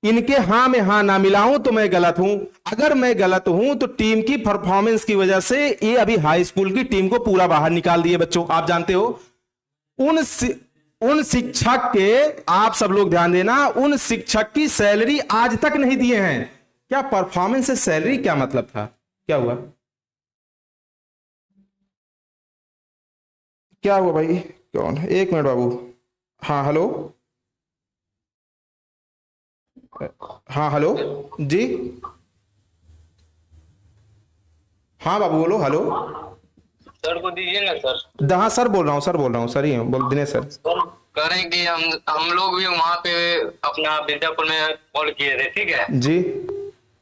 इनके हां में हां ना मिलाऊं तो मैं गलत हूं। अगर मैं गलत हूं तो टीम की परफॉर्मेंस की वजह से ये अभी हाई स्कूल की टीम को पूरा बाहर निकाल दिए बच्चों। आप जानते हो उन शिक्षक के, आप सब लोग ध्यान देना, उन शिक्षक की सैलरी आज तक नहीं दिए हैं। क्या परफॉर्मेंस से सैलरी क्या मतलब था? क्या हुआ? क्या हुआ भाई? कौन? एक मिनट बाबू। हाँ हेलो, हाँ हेलो जी, हाँ बाबू बोलो। हेलो सर को दीजिए ना सर। हाँ सर बोल रहा हूँ सर ही बोल, दिनेश सर। कह रहे हैं कि हम लोग भी वहाँ पे अपना विद्यापुर में कॉल किए थे, ठीक है जी।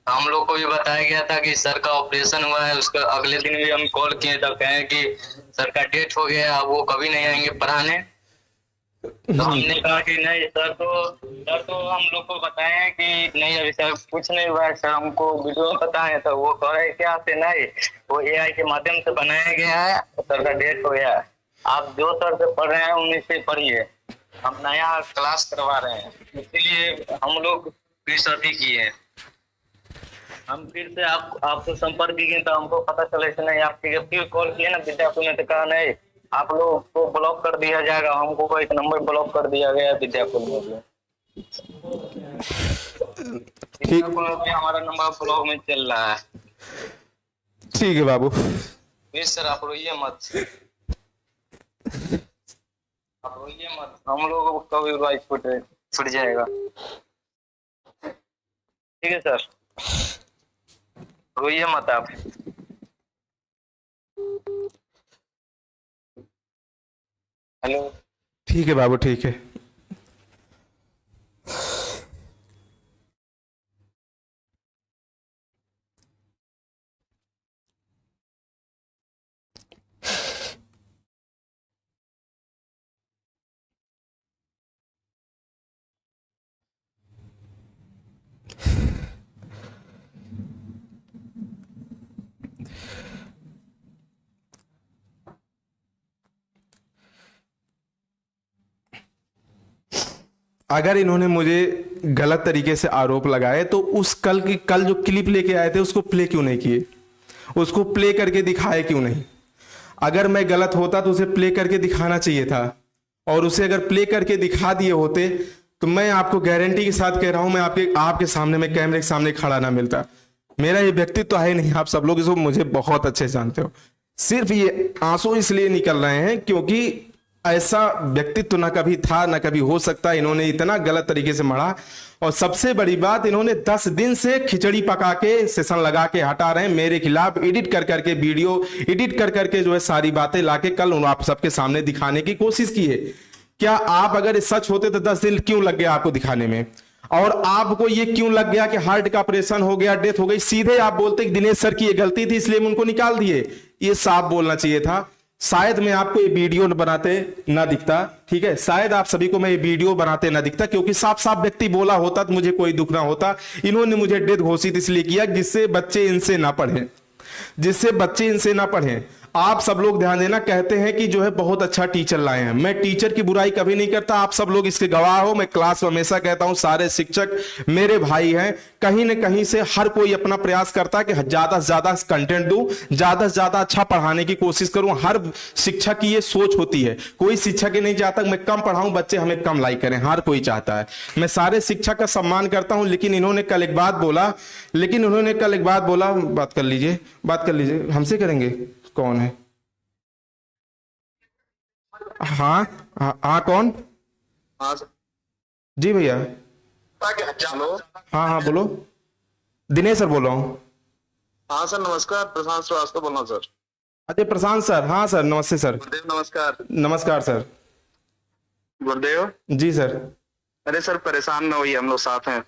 हम लोग को भी बताया गया था कि सर का ऑपरेशन हुआ है। उसका अगले दिन भी हम कॉल किए तब कहे कि सर का डेथ हो गया, वो कभी नहीं आएंगे पढ़ाने। तो हमने कहा कि नहीं सर, तो हम लोग को बताए कि नहीं अभी सर कुछ नहीं हुआ है, सर हमको वीडियो बताए। तो वो कह रहे क्या से नहीं, वो AI के माध्यम से बनाया गया है, सर का डेथ हो गया है। आप जो सर से पढ़ रहे हैं उन्हीं से पढ़िए, हम नया क्लास करवा रहे हैं, इसीलिए हम लोग रिसर्च किए हैं। हम फिर से आपको संपर्क किए तो हमको पता चले कि नहीं, आपके जब फिर कॉल किए ना विद्यापुर ने तो कहा नहीं आप लोग को ब्लॉक कर दिया जाएगा। हमको एक नंबर ब्लॉक कर दिया गया विद्यापुर में भी। विद्यापुर में हमारा नंबर ब्लॉक में चल रहा है। ठीक है बाबू। प्लीज सर आप रोइए मत, आप रोइए मत, हम लोगों को कभी वाइस फुट जाएगा। ठीक है सर, रोइए मत आप। हेलो, ठीक है बाबू, ठीक है। अगर इन्होंने मुझे गलत तरीके से आरोप लगाए तो उस कल जो क्लिप लेके आए थे उसको प्ले क्यों नहीं किए, उसको प्ले करके दिखाए क्यों नहीं? अगर मैं गलत होता तो उसे प्ले करके दिखाना चाहिए था, और उसे अगर प्ले करके दिखा दिए होते तो मैं आपको गारंटी के साथ कह रहा हूं, मैं आपके सामने, मैं कैमरे के सामने खड़ा ना मिलता। मेरा ये व्यक्तित्व तो है नहीं, आप सब लोग इसको मुझे बहुत अच्छे से जानते हो। सिर्फ ये आंसू इसलिए निकल रहे हैं क्योंकि ऐसा व्यक्तित्व ना कभी था ना कभी हो सकता। इन्होंने इतना गलत तरीके से मढ़ा, और सबसे बड़ी बात, इन्होंने 10 दिन से खिचड़ी पका के सेशन लगा के हटा रहे हैं मेरे खिलाफ, एडिट कर करके, वीडियो एडिट कर करके जो है सारी बातें लाके कल आप सबके सामने दिखाने की कोशिश की है। क्या आप अगर सच होते तो 10 दिन क्यों लग गया आपको दिखाने में? और आपको ये क्यों लग गया कि हार्ट का ऑपरेशन हो गया, डेथ हो गई? सीधे आप बोलते कि दिनेश सर की ये गलती थी इसलिए हम उनको निकाल दिए। ये साफ बोलना चाहिए था। शायद मैं आपको ये वीडियो बनाते ना दिखता, ठीक है, शायद आप सभी को मैं ये वीडियो बनाते ना दिखता, क्योंकि साफ साफ व्यक्ति बोला होता तो मुझे कोई दुख ना होता। इन्होंने मुझे डेथ घोषित इसलिए किया जिससे बच्चे इनसे ना पढ़े, जिससे बच्चे इनसे ना पढ़े। आप सब लोग ध्यान देना, कहते हैं कि जो है बहुत अच्छा टीचर लाए हैं। मैं टीचर की बुराई कभी नहीं करता, आप सब लोग इसके गवाह हो। मैं क्लास में हमेशा कहता हूं सारे शिक्षक मेरे भाई हैं। कहीं न कहीं से हर कोई अपना प्रयास करता है कि ज्यादा से ज्यादा कंटेंट दूं, ज्यादा से ज्यादा अच्छा पढ़ाने की कोशिश करूं। हर शिक्षक की ये सोच होती है। कोई शिक्षक ही नहीं चाहता मैं कम पढ़ाऊं, बच्चे हमें कम लाइक करें, हर कोई चाहता है। मैं सारे शिक्षक का सम्मान करता हूं, लेकिन इन्होंने कल एक बात बोला, बात कर लीजिए, हमसे करेंगे? कौन है? हाँ कौन? हाँ सर। जी भैया। हेलो। हाँ बोलो। दिनेश सर बोल रहा हूँ। हाँ सर नमस्कार, प्रशांत श्रीवास्तव बोल रहा हूँ सर। अजय प्रशांत सर। हाँ सर, नमस्ते सर। गुरुदेव नमस्कार। नमस्कार सर। गुरुदेव जी सर। अरे सर परेशान ना होइए, हम लोग साथ हैं।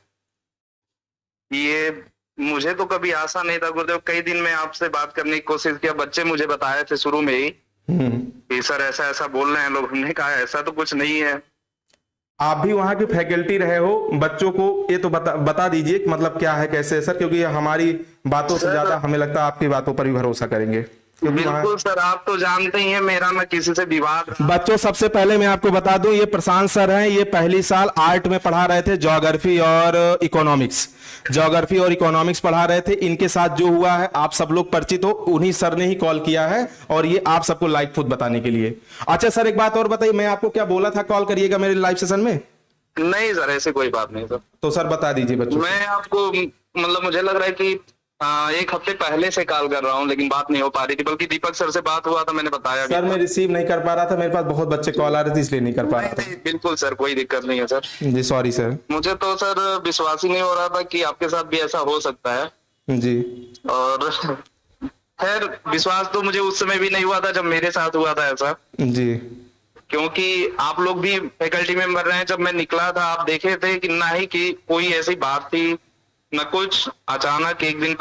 ये मुझे तो कभी आशा नहीं था गुरुदेव, कई दिन में आपसे बात करने की कोशिश किया। बच्चे मुझे बताए थे शुरू में ही कि सर ऐसा ऐसा बोल रहे हैं लोग। हमने कहा ऐसा तो कुछ नहीं है। आप भी वहां की फैकल्टी रहे हो, बच्चों को ये तो बता दीजिए मतलब क्या है कैसे सर, क्योंकि हमारी बातों से ज्यादा हमें लगता है आपकी बातों पर भी भरोसा करेंगे। बिल्कुल सर, आप तो जानते ही हैं मेरा ना किसी से विवाद। बच्चों सबसे पहले मैं आपको बता दूं, ये प्रशांत सर हैं। ये पहली साल आर्ट में पढ़ा रहे थे, ज्योग्राफी और इकोनॉमिक्स पढ़ा रहे थे। इनके साथ जो हुआ है आप सब लोग परिचित हो, उन्हीं सर ने ही कॉल किया है और ये आप सबको लाइव खुद बताने के लिए। अच्छा सर एक बात और बताइए, मैं आपको क्या बोला था कॉल करिएगा मेरे लाइव सेशन में? नहीं सर ऐसे कोई बात नहीं सर। तो सर बता दीजिए बच्चों। मैं आपको मतलब मुझे लग रहा है कि एक हफ्ते पहले से कॉल कर रहा हूँ लेकिन बात नहीं हो पा रही थी, बल्कि दीपक सर से बात हुआ था, मैंने बताया सर मैं रिसीव नहीं कर पा रहा था, मेरे पास बहुत बच्चे कॉल आ रहे थे इसलिए नहीं कर पा रहा था। बिल्कुल सर, कोई दिक्कत नहीं है सर। जी सॉरी सर। मुझे तो सर विश्वास ही नहीं हो रहा था कि आपके साथ भी ऐसा हो सकता है जी। और खैर विश्वास तो मुझे उस समय भी नहीं हुआ था जब मेरे साथ हुआ था ऐसा जी, क्योंकि आप लोग भी फैकल्टी मेंबर रहे हैं। जब मैं निकला था आप देखे थे कि ना ही कि कोई ऐसी बात थी न कुछ। अचानक एक दिन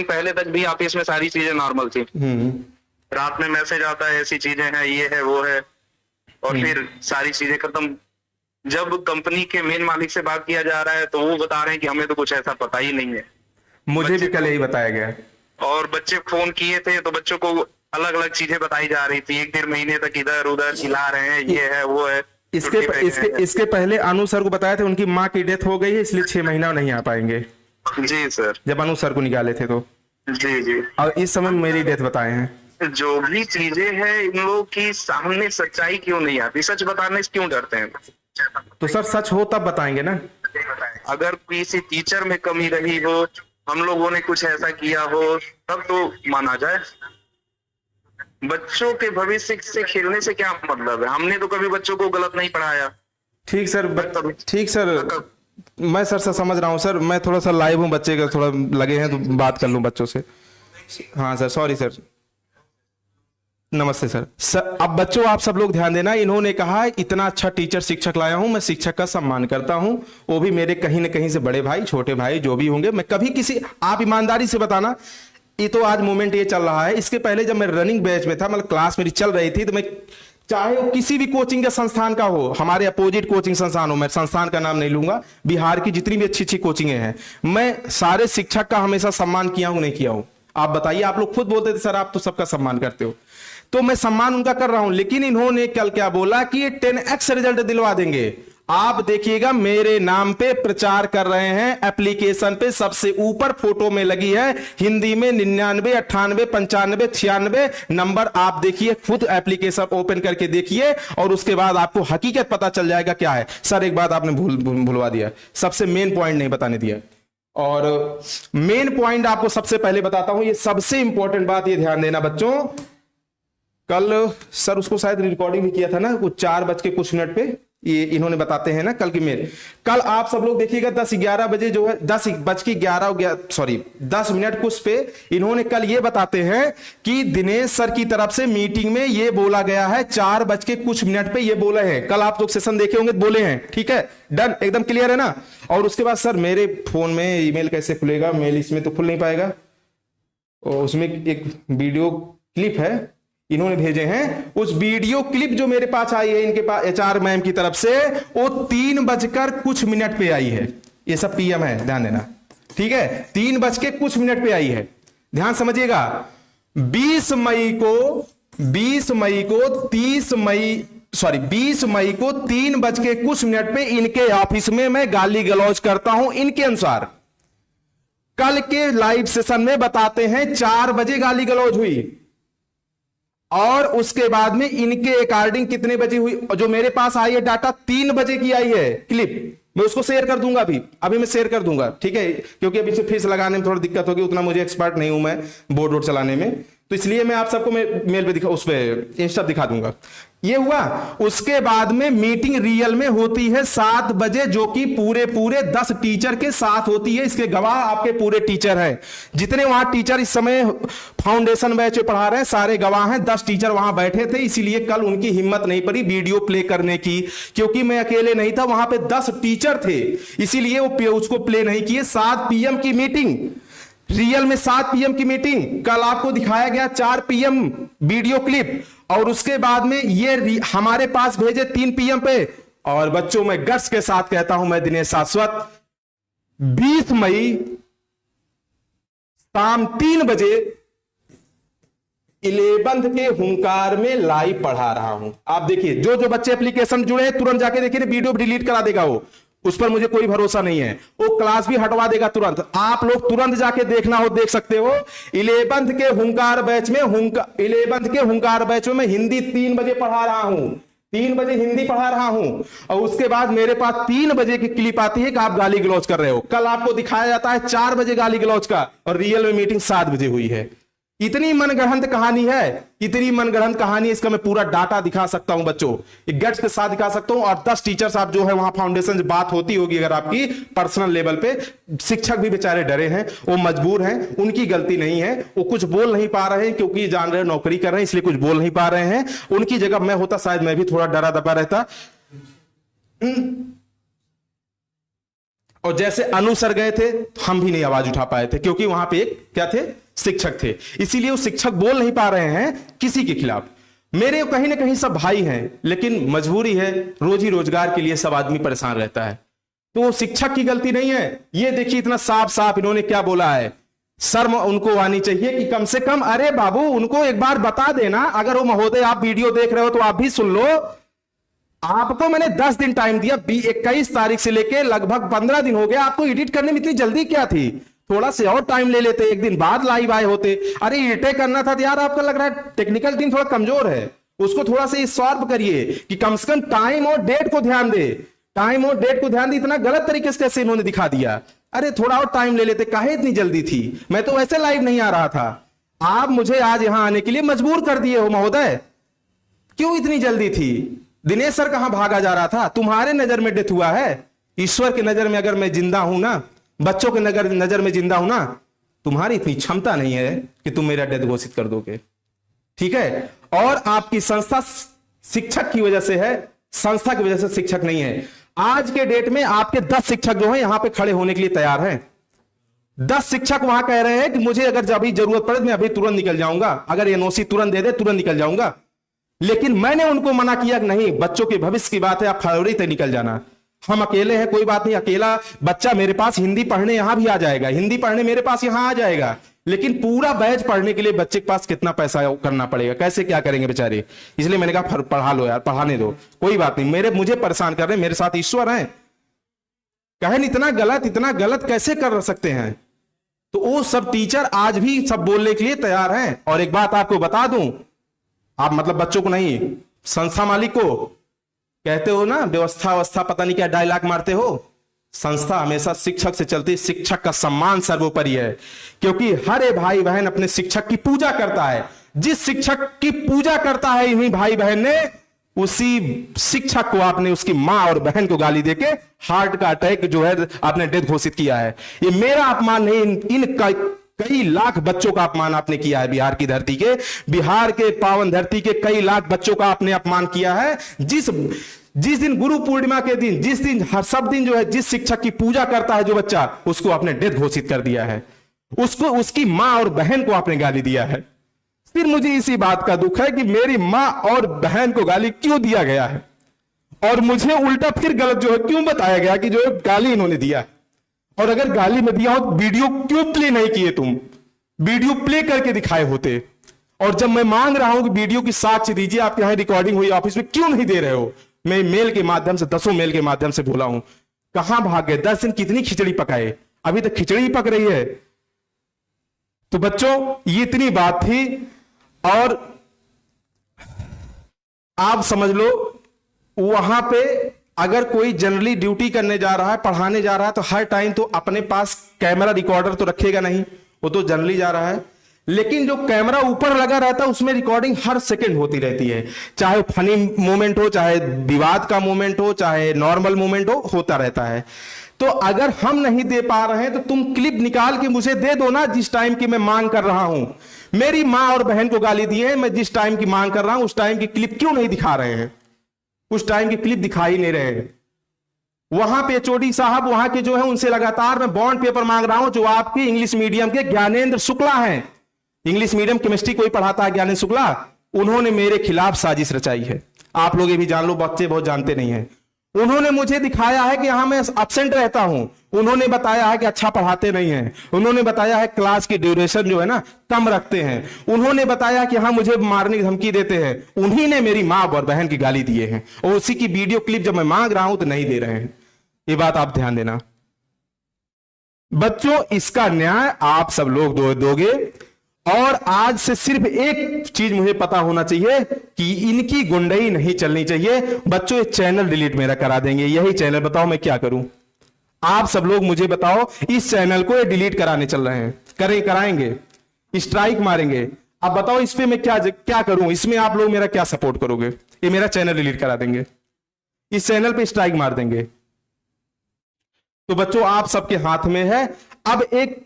पहले तक भी ऑफिस में सारी चीजें नॉर्मल थी। रात में मैसेज आता है ऐसी चीजें हैं, ये है वो है, और फिर सारी चीजें खत्म। जब कंपनी के मेन मालिक से बात किया जा रहा है तो वो बता रहे हैं कि हमें तो कुछ ऐसा पता ही नहीं है। मुझे भी कल यही बताया गया। और बच्चे फोन किए थे तो बच्चों को अलग अलग चीजें बताई जा रही थी। 1-1.5 महीने तक इधर उधर खिला रहे हैं, ये है वो है। इसके पहले अनु सर को बताया था उनकी माँ की डेथ हो गई है इसलिए 6 महीना नहीं आ पाएंगे। जी सर। जब अनु सर को निकाले थे तो जी। और इस समय मेरी डेथ बताए हैं। जो भी चीजें हैं इन लोगों की सामने सच्चाई क्यों नहीं आती? सच बताने से क्यों डरते हैं? तो सर सच हो तब बताएंगे ना। अगर किसी टीचर में कमी रही हो, हम लोगों ने कुछ ऐसा किया हो, तब तो माना जाए। बच्चों के भविष्य से खेलने से क्या मतलब है? हमने तो कभी बच्चों को गलत नहीं पढ़ाया। ठीक सर, मैं सर से समझ रहा हूँ सर। मैं थोड़ा सा लाइव हूँ, बच्चे का थोड़ा लगे हैं तो बात कर लूँ बच्चों से। हाँ सर, सॉरी सर। नमस्ते सर। अब बच्चों आप सब लोग ध्यान देना, इन्होंने कहा इतना अच्छा टीचर शिक्षक लाया हूं, मैं शिक्षक का सम्मान करता हूं, वो भी मेरे कहीं ना कहीं से बड़े भाई छोटे भाई जो भी होंगे। मैं कभी किसी, आप ईमानदारी से बताना, ये तो आज मोमेंट ये चल रहा है। इसके पहले जब मैं रनिंग बैच में था, मतलब क्लास मेरी चल रही थी, तो मैं चाहे वो किसी भी कोचिंग के संस्थान का हो, हमारे अपोजिट कोचिंग संस्थान हो, मैं संस्थान का नाम नहीं लूंगा, बिहार की जितनी भी अच्छी अच्छी कोचिंगें हैं, मैं सारे शिक्षक का हमेशा सम्मान किया हूं नहीं किया हूं? आप बताइए। आप लोग खुद बोलते थे सर आप तो सबका सम्मान करते हो, तो मैं सम्मान उनका कर रहा हूं। लेकिन इन्होंने कल क्या बोला कि ये 10x रिजल्ट दिलवा देंगे। आप देखिएगा मेरे नाम पे प्रचार कर रहे हैं, एप्लीकेशन पे सबसे ऊपर फोटो में लगी है हिंदी में 99, 98, 95, 96 नंबर। आप देखिए, खुद एप्लीकेशन ओपन करके देखिए और उसके बाद आपको हकीकत पता चल जाएगा क्या है। सर एक बात आपने भूलवा दिया, सबसे मेन पॉइंट नहीं बताने दिया। और मेन पॉइंट आपको सबसे पहले बताता हूं, ये सबसे इंपॉर्टेंट बात, ये ध्यान देना बच्चों। कल सर उसको शायद रिकॉर्डिंग भी किया था ना, कुछ 4 बज के कुछ मिनट पे ये इन्होंने बताते हैं ना कल की मेल। कल आप सब लोग देखिएगा 10-11 बजे जो है 10 मिनट कुछ पे इन्होंने कल ये बताते हैं कि दिनेश सर की तरफ से मीटिंग में ये बोला गया है, 4 बज के कुछ मिनट पे ये बोले हैं। कल आप लोग सेशन देखे होंगे, बोले हैं, ठीक है, डन, एकदम क्लियर है ना। और उसके बाद सर मेरे फोन में ईमेल कैसे खुलेगा, मेल इसमें तो खुल नहीं पाएगा। और उसमें एक वीडियो क्लिप है इन्होंने भेजे हैं, उस वीडियो क्लिप जो मेरे पास आई है इनके पास HR मैम की तरफ से, वो 3 बजकर कुछ मिनट पे आई है। ये सब PM है, ध्यान देना, ठीक है, 3 बज के कुछ मिनट पे आई है, ध्यान समझिएगा। 20 मई को 20 मई को 3 बज के कुछ मिनट पे इनके ऑफिस में मैं गाली गलौज करता हूं इनके अनुसार। कल के लाइव सेशन में बताते हैं 4 बजे गाली गलौज हुई और उसके बाद में इनके अकॉर्डिंग कितने बजे हुई, जो मेरे पास आई है डाटा 3 बजे की आई है क्लिप, मैं उसको शेयर कर दूंगा अभी मैं शेयर कर दूंगा, ठीक है, क्योंकि अभी से फीस लगाने में थोड़ी दिक्कत होगी, उतना मुझे एक्सपर्ट नहीं हूं मैं बोर्ड चलाने में, तो इसलिए मैं आप सबको मेल पे उस पे इंस्टा दिखा दूंगा। ये हुआ। उसके बाद में मीटिंग रियल में होती है 7 बजे, जो कि पूरे 10 टीचर के साथ होती है। इसके गवाह आपके पूरे टीचर हैं, जितने वहां टीचर इस समय फाउंडेशन बैच में पढ़ा रहे हैं सारे गवाह हैं। 10 टीचर वहां बैठे थे, इसीलिए कल उनकी हिम्मत नहीं पड़ी वीडियो प्ले करने की, क्योंकि मैं अकेले नहीं था, वहां पे 10 टीचर थे, इसीलिए वो उसको प्ले नहीं किए। 7 PM की मीटिंग, रियल में 7 PM की मीटिंग, कल आपको दिखाया गया 4 PM वीडियो क्लिप, और उसके बाद में ये हमारे पास भेजे 3 PM पे। और बच्चों मैं गट्स के साथ कहता हूं, मैं दिनेश शाश्वत 20 मई शाम 3 बजे 11th के हुंकार में लाइव पढ़ा रहा हूं। आप देखिए, जो बच्चे एप्लीकेशन जुड़े हैं तुरंत जाके देखिए, वीडियो डिलीट करा देगा वो, उस पर मुझे कोई भरोसा नहीं है, वो क्लास भी हटवा देगा तुरंत। आप लोग तुरंत जाके देखना हो देख सकते हो। 11th के हुंकार बैच में 11th के हुंकार बैच में मैं हिंदी 3 बजे पढ़ा रहा हूं, 3 बजे हिंदी पढ़ा रहा हूं, और उसके बाद मेरे पास 3 बजे की क्लिप आती है कि आप गाली गलौज कर रहे हो। कल आपको दिखाया जाता है 4 बजे गाली गलौज का, और रियल में मीटिंग 7 बजे हुई है। इतनी मनगढ़ंत कहानी है, इतनी मनगढ़ंत कहानी, इसका मैं पूरा डाटा दिखा सकता हूं बच्चों, गट्स के साथ दिखा सकता हूं। और 10 टीचर्स आप जो है वहां फाउंडेशन से बात होती होगी अगर आपकी पर्सनल लेवल पे, शिक्षक भी बेचारे डरे हैं, वो मजबूर हैं, उनकी गलती नहीं है, वो कुछ बोल नहीं पा रहे हैं क्योंकि जान रहे नौकरी कर रहे हैं इसलिए कुछ बोल नहीं पा रहे हैं। उनकी जगह मैं होता शायद मैं भी थोड़ा डरा दबा रहता। और जैसे अनु सर गए थे हम भी नहीं आवाज उठा पाए थे, क्योंकि वहां पे एक क्या थे, शिक्षक थे, इसीलिए वो शिक्षक बोल नहीं पा रहे हैं किसी के खिलाफ। मेरे कहीं ना कहीं सब भाई हैं, लेकिन मजबूरी है, रोजी रोजगार के लिए सब आदमी परेशान रहता है, तो शिक्षक की गलती नहीं है। ये देखिए इतना साफ साफ इन्होंने क्या बोला है, शर्म उनको आनी चाहिए कि कम से कम, अरे बाबू उनको एक बार बता देना। अगर वो महोदय आप वीडियो देख रहे हो तो आप भी सुन लो। आपको मैंने 10 दिन टाइम दिया, 21 तारीख से लेके लगभग 15 दिन हो गया, आपको एडिट करने में इतनी जल्दी क्या थी? थोड़ा से और टाइम ले लेते, एक दिन बाद लाइव आए होते। अरे एडिट करना था तो यार, आपका लग रहा है टेक्निकल टीम थोड़ा कमजोर है, उसको थोड़ा से सॉल्व करिए कि कम से कम टाइम और डेट को ध्यान दे, टाइम और डेट को ध्यान दे। इतना गलत तरीके से कैसे इन्होंने दिखा दिया? अरे थोड़ा और टाइम ले लेते, काहे इतनी जल्दी थी? मैं तो वैसे लाइव नहीं आ रहा था, आप मुझे आज यहां आने के लिए मजबूर कर दिए हो महोदय, क्यों इतनी जल्दी थी? दिनेश सर कहां भागा जा रहा था? तुम्हारे नजर में डेथ हुआ है, ईश्वर की नजर में अगर मैं जिंदा हूं ना, बच्चों के नजर में जिंदा हूं ना, तुम्हारी इतनी क्षमता नहीं है कि तुम मेरा डेथ घोषित कर दोगे, ठीक है? और आपकी संस्था शिक्षक की वजह से है, संस्था की वजह से शिक्षक नहीं है। आज के डेट में आपके 10 शिक्षक जो हैं यहां पे खड़े होने के लिए तैयार हैं। 10 शिक्षक वहां कह रहे हैं कि मुझे अगर जब भी जरूरत पड़े मैं अभी तुरंत निकल जाऊंगा, अगर एनओसी तुरंत दे दे तुरंत निकल जाऊंगा। लेकिन मैंने उनको मना किया कि नहीं, बच्चों के भविष्य की बात है, आप फरवरी तक निकल जाना, हम अकेले हैं, कोई बात नहीं, अकेला बच्चा मेरे पास हिंदी पढ़ने यहां भी आ जाएगा, हिंदी पढ़ने मेरे पास यहां आ जाएगा, लेकिन पूरा बैच पढ़ने के लिए बच्चे के पास कितना पैसा करना पड़ेगा, कैसे क्या करेंगे बेचारे। इसलिए मैंने कहा पढ़ा लो यार, पढ़ाने दो, कोई बात नहीं। मुझे परेशान कर रहे हैं, मेरे साथ ईश्वर हैं, कहें इतना गलत कैसे कर सकते हैं। तो वो सब टीचर आज भी सब बोलने के लिए तैयार हैं। और एक बात आपको बता दूं, आप मतलब बच्चों को नहीं, संस्था मालिक को कहते हो ना, व्यवस्था पता नहीं क्या डायलॉग मारते हो। संस्था हमेशा शिक्षक से चलती, शिक्षक का सम्मान सर्वोपरि है, क्योंकि हर एक भाई बहन अपने शिक्षक की पूजा करता है। जिस शिक्षक की पूजा करता है इन्हीं भाई बहन ने, उसी शिक्षक को आपने उसकी मां और बहन को गाली देके हार्ट का अटैक जो है आपने डेथ घोषित किया है। ये मेरा अपमान नहीं, इन कई लाख बच्चों का अपमान आपने किया है। बिहार की धरती के, बिहार के पावन धरती के कई लाख बच्चों का आपने अपमान किया है। जिस दिन गुरु पूर्णिमा के दिन, जिस दिन हर सब दिन जो है जिस शिक्षक की पूजा करता है जो बच्चा, उसको आपने डेथ घोषित कर दिया है, उसको उसकी मां और बहन को आपने गाली दिया है। फिर मुझे इसी बात का दुख है कि मेरी मां और बहन को गाली क्यों दिया गया है, और मुझे उल्टा फिर गलत जो है क्यों बताया गया कि जो है गाली इन्होंने दिया है। और अगर गाली में दिया हो तो वीडियो क्यों प्ले नहीं किए तुम, वीडियो प्ले करके दिखाए होते। और जब मैं मांग रहा हूं कि वीडियो की साक्ष्य दीजिए, आपके यहां रिकॉर्डिंग हुई ऑफिस में, क्यों नहीं दे रहे हो। मैं मेल के माध्यम से, 10 मेल के माध्यम से बोला हूं, कहां भाग गए। 10 दिन कितनी खिचड़ी पकाए, अभी तक खिचड़ी ही पक रही है। तो बच्चों ये इतनी बात थी। और आप समझ लो, वहां पे अगर कोई जनरली ड्यूटी करने जा रहा है, पढ़ाने जा रहा है, तो हर टाइम तो अपने पास कैमरा रिकॉर्डर तो रखेगा नहीं, वो तो जनरली जा रहा है। लेकिन जो कैमरा ऊपर लगा रहता है उसमें रिकॉर्डिंग हर सेकंड होती रहती है, चाहे फनी मोमेंट हो, चाहे विवाद का मोमेंट हो, चाहे नॉर्मल मोमेंट हो, होता रहता है। तो अगर हम नहीं दे पा रहे हैं तो तुम क्लिप निकाल के मुझे दे दो ना, जिस टाइम की मैं मांग कर रहा हूं। मेरी मां और बहन को गाली दी है, मैं जिस टाइम की मांग कर रहा हूं उस टाइम की क्लिप क्यों नहीं दिखा रहे हैं, उस टाइम की क्लिप दिखा ही नहीं रहे हैं। वहां पे एचओडी साहब वहां के जो है उनसे लगातार मैं बॉन्ड पेपर मांग रहा हूं, जो आपके इंग्लिश मीडियम के ज्ञानेंद्र शुक्ला हैं, इंग्लिश मीडियम केमिस्ट्री कोई पढ़ाता है ज्ञानेंद्र शुक्ला, उन्होंने मेरे खिलाफ साजिश रचाई है। आप लोग ये भी जान लो, बच्चे बहुत जानते नहीं हैं। उन्होंने मुझे दिखाया है कि यहां मैं एब्सेंट रहता हूं, उन्होंने बताया है कि अच्छा पढ़ाते नहीं हैं, उन्होंने बताया है क्लास की ड्यूरेशन जो है ना कम रखते हैं, उन्होंने बताया कि हाँ मुझे मारने की धमकी देते हैं। उन्हीं ने मेरी मां और बहन की गाली दिए हैं, और उसी की वीडियो क्लिप जब मैं मांग रहा हूं तो नहीं दे रहे हैं। ये बात आप ध्यान देना बच्चों, इसका न्याय आप सब लोग दोगे। और आज से सिर्फ एक चीज मुझे पता होना चाहिए कि इनकी गुंडई नहीं चलनी चाहिए। बच्चों ये चैनल डिलीट मेरा करा देंगे, यही चैनल, बताओ मैं क्या करूं। आप सब लोग मुझे बताओ, इस चैनल को ये डिलीट कराने चल रहे हैं, कराएंगे, स्ट्राइक मारेंगे। अब बताओ इस पे मैं क्या करूं, इसमें आप लोग मेरा क्या सपोर्ट करोगे। ये मेरा चैनल डिलीट करा देंगे, इस चैनल पे स्ट्राइक मार देंगे। तो बच्चों आप सबके हाथ में है। अब एक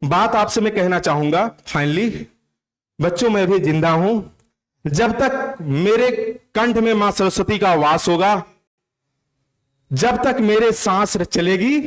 बात आपसे मैं कहना चाहूंगा फाइनली, बच्चों मैं भी जिंदा हूं, जब तक मेरे कंठ में मां सरस्वती का वास होगा, जब तक मेरे सांस चलेगी,